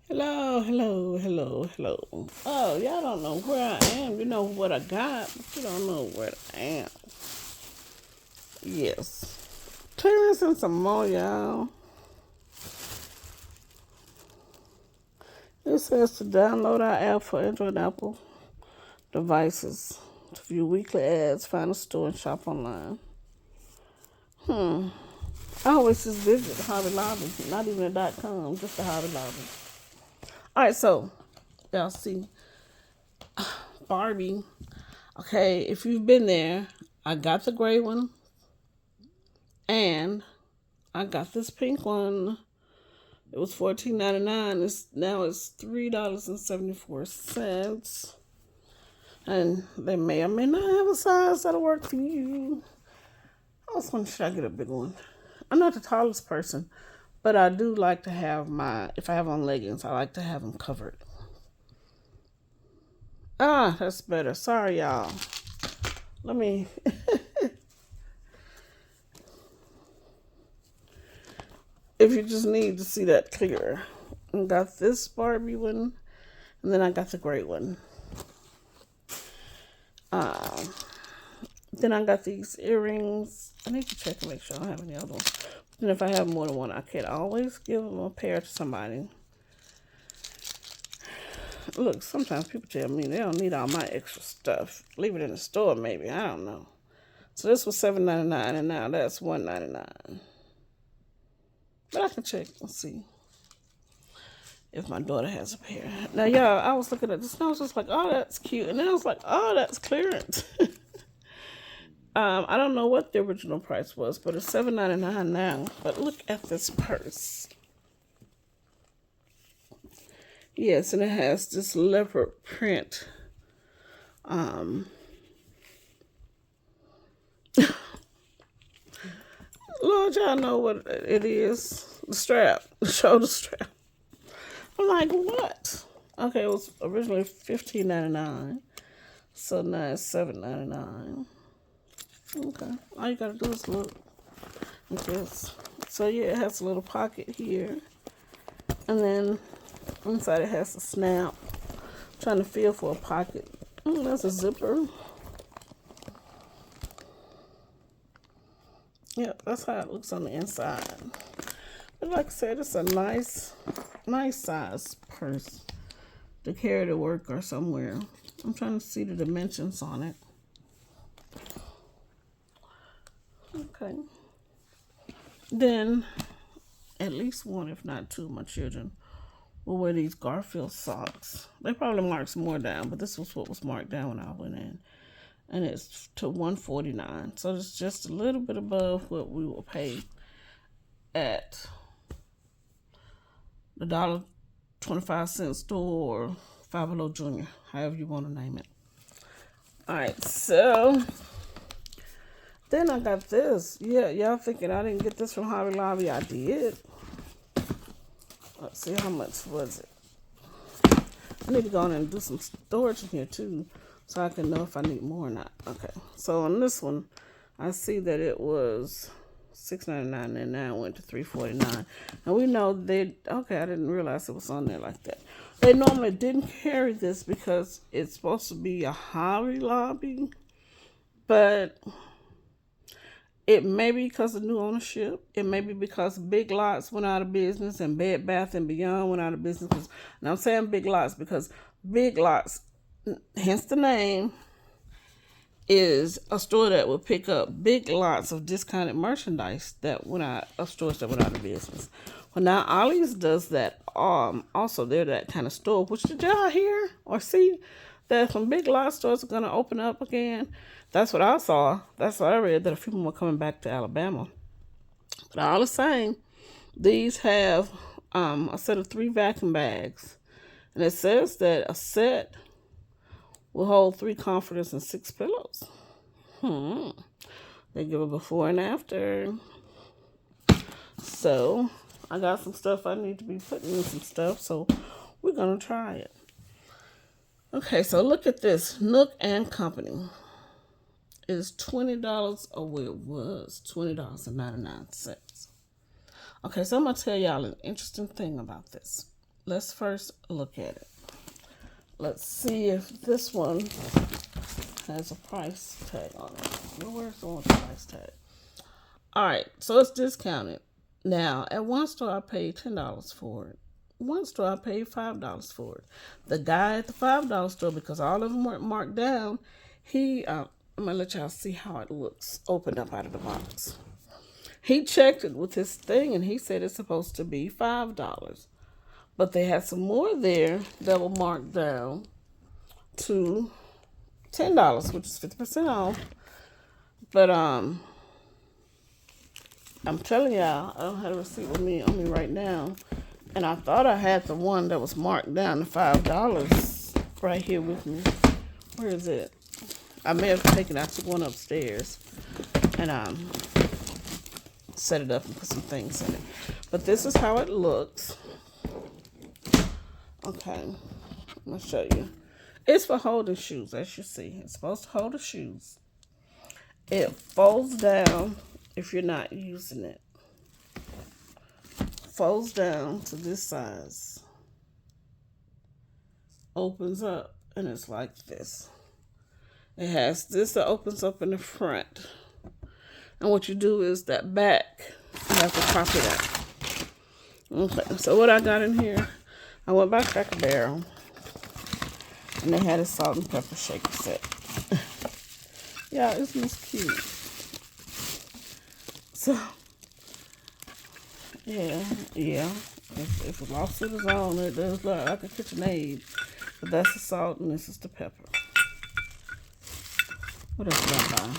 Hello, hello, hello, hello. Oh, y'all don't know where I am. You know what I got, but you don't know where I am. Yes. Clearance and some more, y'all. It says to download our app for Android and Apple devices. To view weekly ads, find a store, and shop online. I always just visit Hobby Lobby, not even a .com, just the Hobby Lobby. All right, so y'all see Barbie. Okay, if you've been there, I got the gray one, and I got this pink one. It was $14.99. It's $3.74, and they may or may not have a size that'll work for you. I was wondering, should I get a big one? I'm not the tallest person, but I do like to have if I have on leggings, I like to have them covered. Ah, that's better. Sorry, y'all. Let me. If you just need to see that clearer, I got this Barbie one, and then I got the gray one. Um, then I got these earrings. I need to check and make sure I don't have any other ones. And if I have more than one, I can always give them a pair to somebody. Look, sometimes people tell me they don't need all my extra stuff. Leave it in the store, maybe. I don't know. So this was $7.99, and now that's $1.99. But I can check and see if my daughter has a pair. Now, y'all, I was looking at this and I was just like, oh, that's cute. And then I was like, oh, that's clearance. I don't know what the original price was, but it's $7.99 now. But look at this purse. Yes, and it has this leopard print. Lord, y'all know what it is. The strap, the shoulder strap. I'm like, what? Okay, it was originally $15.99, so now it's $7.99. Okay, all you gotta do is look. Yes. So yeah, it has a little pocket here, and then inside it has a snap. I'm trying to feel for a pocket. That's a zipper. Yep, that's how it looks on the inside. But like I said, it's a nice size purse to carry to work or somewhere. I'm trying to see the dimensions on it. Okay. Then, at least one, if not two, of my children will wear these Garfield socks. They probably marked some more down, but this was what was marked down when I went in. And it's to $149. So it's just a little bit above what we will pay at the $1.25 store or Five Below Junior, however you want to name it. Alright, so then I got this. Yeah, y'all thinking I didn't get this from Hobby Lobby? I did. Let's see, how much was it? I need to go in and do some storage in here too, so I can know if I need more or not. Okay, so on this one, I see that it was $6.99 and now it went to $3.49. And we know okay, I didn't realize it was on there like that. They normally didn't carry this because it's supposed to be a Hobby Lobby, but it may be because of new ownership. It may be because Big Lots went out of business and Bed Bath and Beyond went out of business. And I'm saying Big Lots because Big Lots, hence the name, is a store that would pick up big lots of discounted merchandise that went out of stores that went out of business. Well, now Ollie's does that. Also, they're that kind of store. Which did y'all hear or see that some big lot stores are going to open up again? That's what I saw. That's what I read, that a few more coming back to Alabama. But all the same, these have a set of 3 vacuum bags. And it says that a set will hold 3 comforters and 6 pillows. They give a before and after. So I got some stuff I need to be putting in some stuff. So we're going to try it. Okay, so look at this. Nook and Company is $20. Oh, it was $20.99. Okay, so I'm going to tell y'all an interesting thing about this. let's first look at it. Let's see if this one has a price tag on it. Well, where's the one with the price tag? All right, so it's discounted. Now, at one store, I paid $10 for it. One store, I paid $5 for it. The guy at the $5 store, because all of them weren't marked down, I'm going to let y'all see how it looks opened up out of the box. He checked it with his thing, and he said it's supposed to be $5. But they had some more there that were marked down to $10, which is 50% off. But I'm telling y'all, I don't have a receipt with me on me right now. And I thought I had the one that was marked down to $5 right here with me. Where is it? I may have taken, I took one upstairs and set it up and put some things in it. But this is how it looks. Okay, I'm gonna show you. It's for holding shoes, as you see. It's supposed to hold the shoes. It folds down if you're not using it. Folds down to this size. Opens up and it's like this. It has this that opens up in the front. And what you do is that back, you have to pop it out. Okay, so what I got in here, I went by Cracker Barrel. And they had a salt and pepper shaker set. Yeah, isn't this cute? So, yeah. If a lawsuit is on, it does look like a KitchenAid. But that's the salt and this is the pepper. What else did I buy?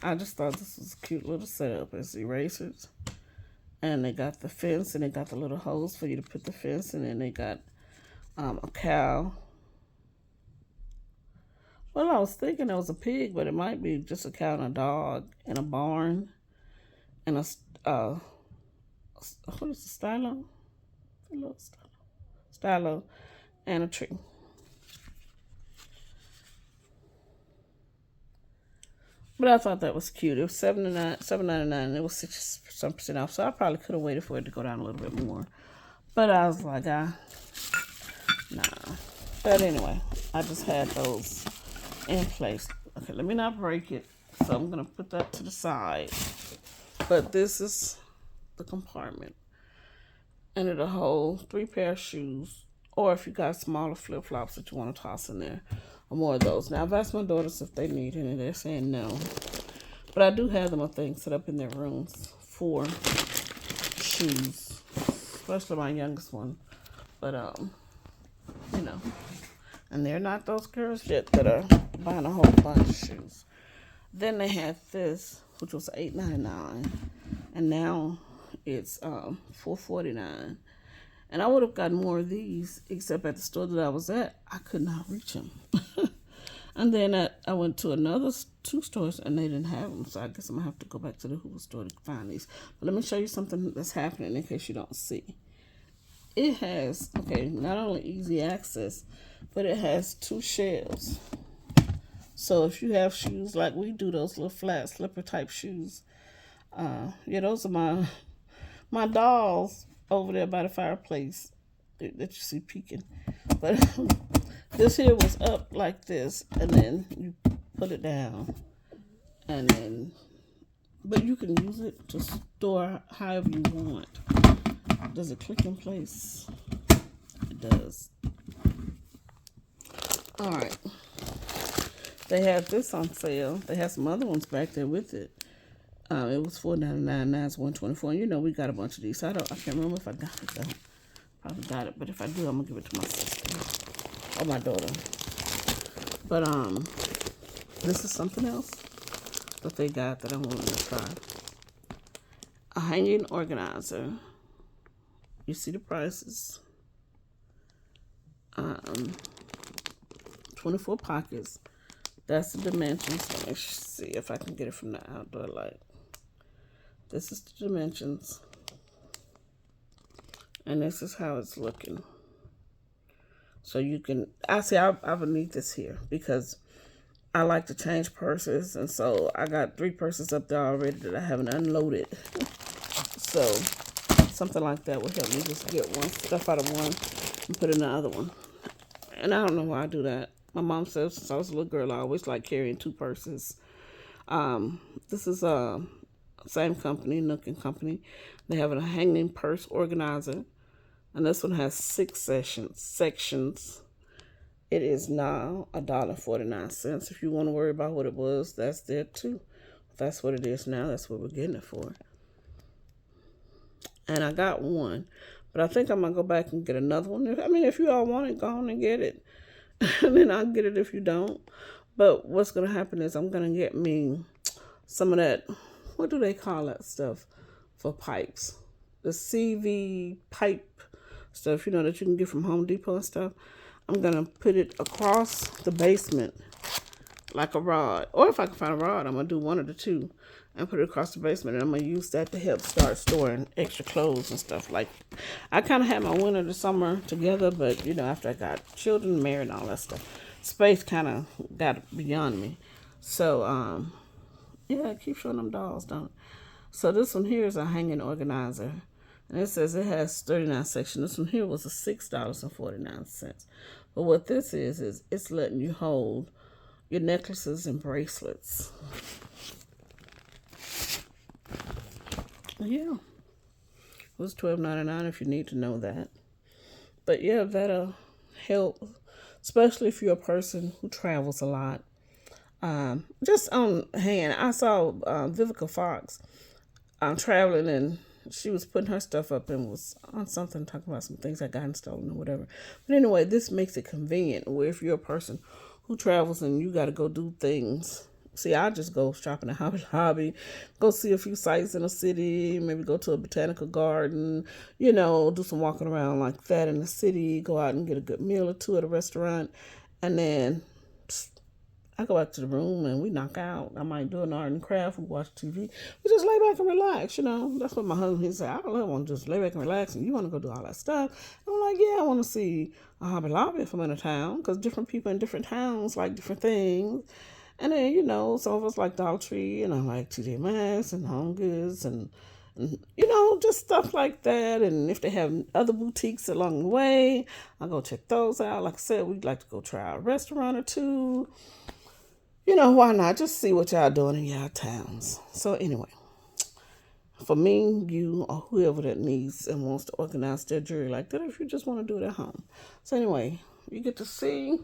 I just thought this was a cute little setup. It's erasers. And they got the fence and they got the little holes for you to put the fence in. And they got a cow. Well, I was thinking it was a pig, but it might be just a cow and a dog and a barn and what is it, stylo? Stylo and a tree. But I thought that was cute. It was $7.99, and it was 60% off. So I probably could have waited for it to go down a little bit more. But I was like, nah. But anyway, I just had those in place. Okay, let me not break it. So I'm going to put that to the side. But this is the compartment. And it'll hold 3 pair of shoes. Or if you got smaller flip-flops that you want to toss in there. Or more of those. Now, I've asked my daughters if they need any. They're saying no. But I do have them a thing set up in their rooms for shoes. Especially my youngest one. But, you know. And they're not those girls yet that are buying a whole bunch of shoes. Then they had this, which was $8.99. And now it's $4.49. And I would have gotten more of these, except at the store that I was at, I could not reach them. And then I went to another 2 stores, and they didn't have them. So I guess I'm going to have to go back to the Hoover store to find these. But let me show you something that's happening in case you don't see. It has, not only easy access, but it has 2 shelves. So if you have shoes like we do, those little flat slipper type shoes, those are my dolls over there by the fireplace that you see peeking. But this here was up like this, and then you put it down, and then, but you can use it to store however you want. Does it click in place? It does. All right. They have this on sale. They have some other ones back there with it. It was $4.99. Now it's $1.24. And you know we got a bunch of these. So I can't remember if I got it though. Probably got it, but if I do, I'm gonna give it to my sister or my daughter. But this is something else that they got that I wanted to try. A hanging organizer. You see the prices. 24 pockets. That's the dimensions. Let me see if I can get it from the outdoor light. This is the dimensions. And this is how it's looking. So you can, I would need this here because I like to change purses. And so I got 3 purses up there already that I haven't unloaded. So something like that would help me just get one stuff out of one and put in the other one. And I don't know why I do that. My mom says since I was a little girl, I always like carrying 2 purses. This is same company, Nook and Company. They have a hanging purse organizer, and this one has 6 sections. It is now $1.49. If you want to worry about what it was, that's there too. If that's what it is now, that's what we're getting it for. And I got one, but I think I'm gonna go back and get another one. If you all want it, go on and get it, and then I'll get it if you don't. But what's gonna happen is I'm gonna get me some of that. What do they call that stuff for pipes? The CV pipe stuff, that you can get from Home Depot and stuff. I'm gonna put it across the basement like a rod, or if I can find a rod, I'm gonna do one of the two and put it across the basement, and I'm gonna use that to help start storing extra clothes and stuff. Like, I kind of had my winter to summer together, but after I got children, married, and all that stuff, space kind of got beyond me. So yeah, keep showing them dolls, don't it? So this one here is a hanging organizer, and it says it has 39 sections. This one here was a $6.49. But what this is it's letting you hold your necklaces and bracelets. Yeah, it was $12.99 if you need to know that. But yeah, that'll help, especially if you're a person who travels a lot. Just on hand, I saw Vivica Fox traveling, and she was putting her stuff up and was on something talking about some things that got stolen or whatever. But anyway, this makes it convenient where if you're a person who travels and you got to go do things. See, I just go shopping at Hobby Lobby, go see a few sites in the city, maybe go to a botanical garden, do some walking around like that in the city, go out and get a good meal or two at a restaurant, and then I go back to the room and we knock out. I might do an art and craft, we watch TV. We just lay back and relax, That's what my husband, he said, I don't want to just lay back and relax, and you want to go do all that stuff. I'm like, yeah, I want to see a Hobby Lobby if I'm in a town, because different people in different towns like different things. And then, some of us like Dollar Tree, and I like TJ Maxx and Home Goods and just stuff like that. And if they have other boutiques along the way, I'll go check those out. Like I said, we'd like to go try a restaurant or two. Why not? Just see what y'all doing in y'all towns. So anyway, for me, you, or whoever that needs and wants to organize their jewelry like that, if you just want to do it at home. So anyway, you get to see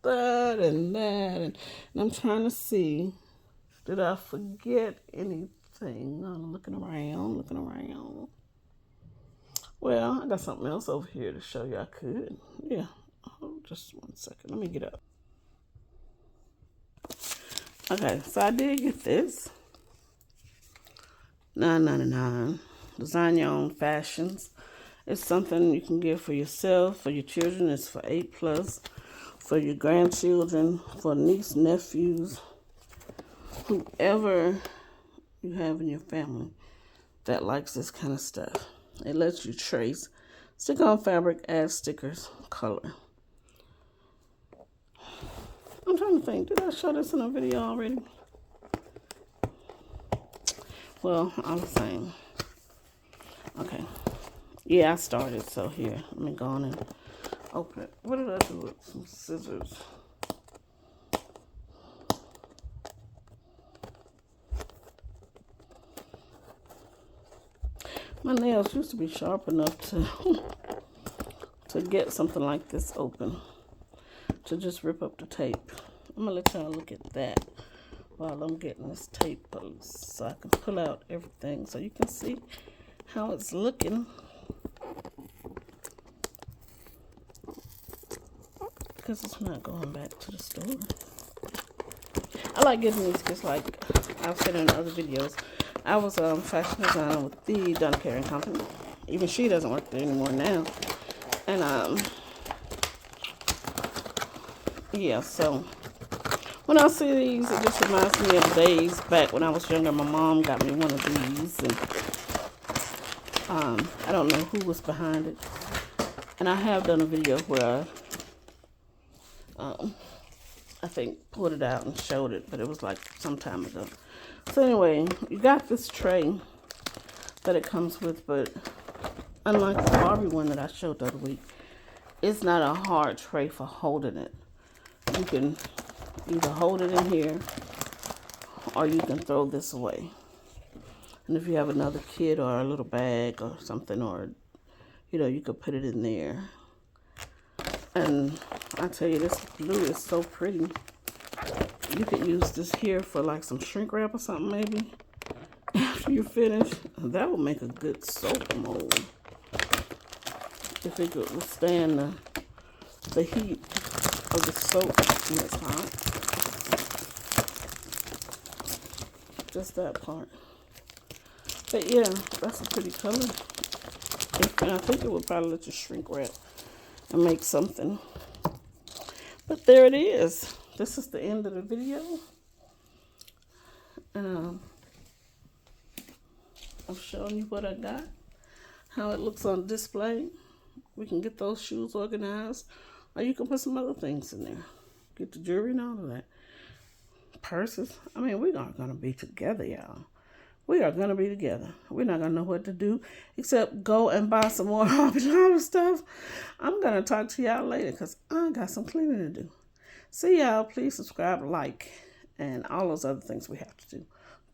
that and that, and I'm trying to see, did I forget anything? I'm looking around. Well, I got something else over here to show you. I could, yeah. Just 1 second. Let me get up. Okay, so I did get this. $9.99. Design your own fashions. It's something you can get for yourself, for your children. It's for 8+. For your grandchildren, for niece, nephews, whoever you have in your family that likes this kind of stuff. It lets you trace, stick on fabric, add stickers, color. I'm trying to think, did I show this in a video already? Well, I'm saying, okay. Yeah, I started, so here, let me go on and open it. What did I do with some scissors? My nails used to be sharp enough to get something like this open, to just rip up the tape. I'm gonna let y'all look at that while I'm getting this tape loose, so I can pull out everything so you can see how it's looking. Because it's not going back to the store. I like getting these because, like I've said in other videos, I was a fashion designer with the Donna Karan Company. Even she doesn't work there anymore now. And yeah, so when I see these, it just reminds me of the days back when I was younger. My mom got me one of these, and I don't know who was behind it. And I have done a video where I think pulled it out and showed it, but it was like some time ago. So anyway, you got this tray that it comes with, but unlike the Barbie one that I showed the other week, it's not a hard tray for holding it. You can either hold it in here or you can throw this away. And if you have another kid or a little bag or something, or you could put it in there. And I tell you, this blue is so pretty. You could use this here for like some shrink wrap or something maybe. After you finish, that would make a good soap mold. If it could withstand the heat of the soap when it's hot. Just that part. But yeah, that's a pretty color. And I think it would probably let you shrink wrap and make something. But there it is. This is the end of the video. And I'm showing you what I got, how it looks on display. We can get those shoes organized, or you can put some other things in there. Get the jewelry and all of that. Purses. I mean, we're not going to be together, y'all. We are going to be together. We're not going to know what to do except go and buy some more Hobby Lobby stuff. I'm going to talk to y'all later because I got some cleaning to do. See y'all. Please subscribe, like, and all those other things we have to do.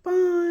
Bye.